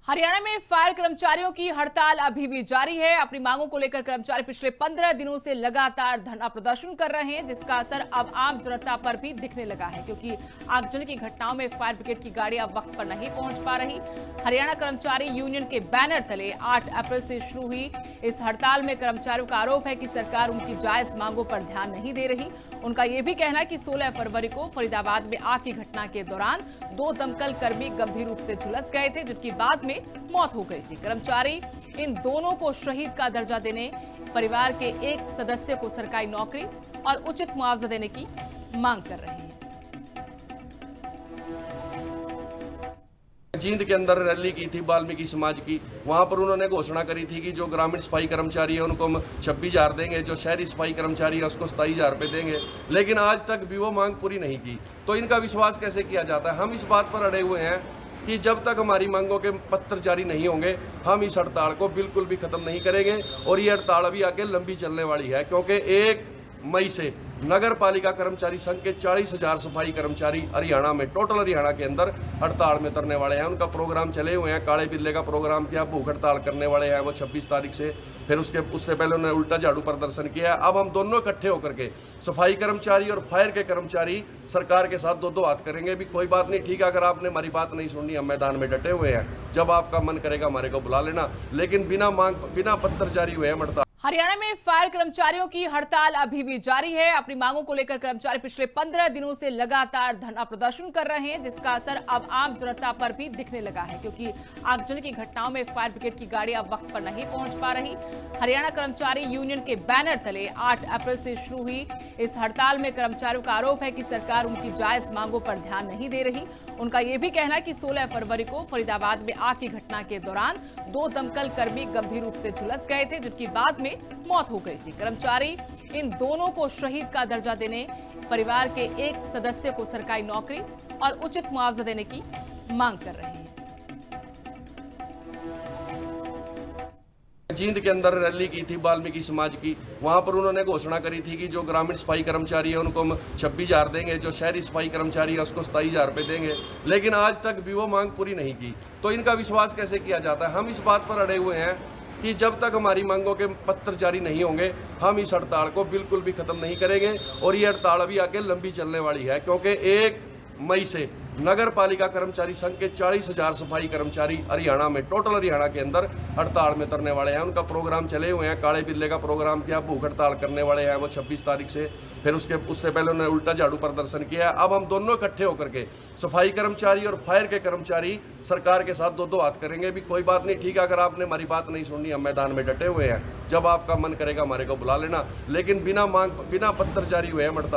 हरियाणा में फायर कर्मचारियों की हड़ताल अभी भी जारी है। अपनी मांगों को लेकर कर्मचारी पिछले 15 दिनों से लगातार धरना प्रदर्शन कर रहे हैं, जिसका असर अब आम जनता पर भी दिखने लगा है, क्योंकि आगजनी की घटनाओं में फायर ब्रिगेड की गाड़ियां वक्त पर नहीं पहुंच पा रही। हरियाणा कर्मचारी यूनियन के बैनर तले 8 अप्रैल से शुरू हुई इस हड़ताल में कर्मचारियों का आरोप है कि सरकार उनकी जायज मांगों पर ध्यान नहीं दे रही। उनका यह भी कहना है कि 16 फरवरी को फरीदाबाद में आग की घटना के दौरान 2 दमकल कर्मी गंभीर रूप से झुलस गए थे, जिनकी बाद में मौत हो गई थी। कर्मचारी इन दोनों को शहीद का दर्जा देने, परिवार के एक सदस्य को सरकारी नौकरी और उचित मुआवजा देने की मांग कर रहे हैं। जींद के अंदर रैली की थी वाल्मीकि समाज की। वहां पर उन्होंने घोषणा करी थी कि जो ग्रामीण सफाई कर्मचारी है उनको हम 26,000 देंगे, जो शहरी सफाई कर्मचारी है उसको 27,000 रुपये देंगे, लेकिन आज तक भी वो मांग पूरी नहीं की। तो इनका विश्वास कैसे किया जाता है? हम इस बात पर अड़े हुए हैं कि जब तक हमारी मांगों के पत्र जारी नहीं होंगे हम इस हड़ताल को बिल्कुल भी खत्म नहीं करेंगे। और ये हड़ताल अभी आगे लंबी चलने वाली है, क्योंकि 1 मई से नगर पालिका कर्मचारी संघ के 40,000 सफाई कर्मचारी हरियाणा में, टोटल हरियाणा के अंदर हड़ताल में उतरने वाले हैं। उनका प्रोग्राम चले हुए हैं। काले बिल्ले का प्रोग्राम किया, भूख हड़ताल करने वाले हैं वो 26 तारीख से। फिर उससे पहले उन्होंने उल्टा झाड़ू प्रदर्शन किया है। अब हम दोनों इकट्ठे होकर के सफाई कर्मचारी और फायर के कर्मचारी सरकार के साथ दो हाथ करेंगे। भी कोई बात नहीं, ठीक है, अगर आपने हमारी बात नहीं सुननी, हम मैदान में डटे हुए हैं। जब आपका मन करेगा हमारे को बुला लेना, लेकिन बिना मांग, बिना पत्र जारी हुए हम हड़ताल। हरियाणा में फायर कर्मचारियों की हड़ताल अभी भी जारी है। अपनी मांगों को लेकर कर्मचारी पिछले 15 दिनों से लगातार धरना प्रदर्शन कर रहे हैं, जिसका असर अब आम जनता पर भी दिखने लगा है, क्योंकि आगजनी की घटनाओं में फायर ब्रिगेड की गाड़ियां वक्त पर नहीं पहुंच पा रही। हरियाणा कर्मचारी यूनियन के बैनर तले 8 अप्रैल से शुरू हुई इस हड़ताल में कर्मचारियों का आरोप है कि सरकार उनकी जायज मांगों पर ध्यान नहीं दे रही। उनका यह भी कहना है कि 16 फरवरी को फरीदाबाद में आग की घटना के दौरान 2 दमकल कर्मी गंभीर रूप से झुलस गए थे, जिनकी बाद में मौत हो गई थी। कर्मचारी इन दोनों को शहीद का दर्जा देने, परिवार के एक सदस्य को सरकारी नौकरी और उचित मुआवजा देने की मांग कर रहे हैं। जींद के अंदर रैली की थी वाल्मीकि समाज की। वहां पर उन्होंने घोषणा करी थी कि जो ग्रामीण सफाई कर्मचारी है उनको हम 26,000 देंगे, जो शहरी सफाई कर्मचारी है उसको 27,000 रुपये देंगे, लेकिन आज तक भी वो मांग पूरी नहीं की। तो इनका विश्वास कैसे किया जाता है? हम इस बात पर अड़े हुए हैं कि जब तक हमारी मांगों के पत्र जारी नहीं होंगे हम इस हड़ताल को बिल्कुल भी खत्म नहीं करेंगे। और ये हड़ताल अभी आगे लंबी चलने वाली है, क्योंकि 1 मई से नगर पालिका कर्मचारी संघ के 40,000 सफाई कर्मचारी हरियाणा में, टोटल हरियाणा के अंदर हड़ताल में उतरने वाले हैं। उनका प्रोग्राम चले हुए हैं। काले बिल्ले का प्रोग्राम किया, भूख हड़ताल करने वाले हैं वो 26 तारीख से। फिर उससे पहले उन्होंने उल्टा झाड़ू प्रदर्शन किया है। अब हम दोनों इकट्ठे होकर के सफाई कर्मचारी और फायर के कर्मचारी सरकार के साथ दो हाथ करेंगे। भी कोई बात नहीं, ठीक है, अगर आपने हमारी बात नहीं सुननी, हम मैदान में डटे हुए हैं। जब आपका मन करेगा हमारे को बुला लेना, लेकिन बिना मांग, बिना पत्र जारी हुए हम हड़ताल।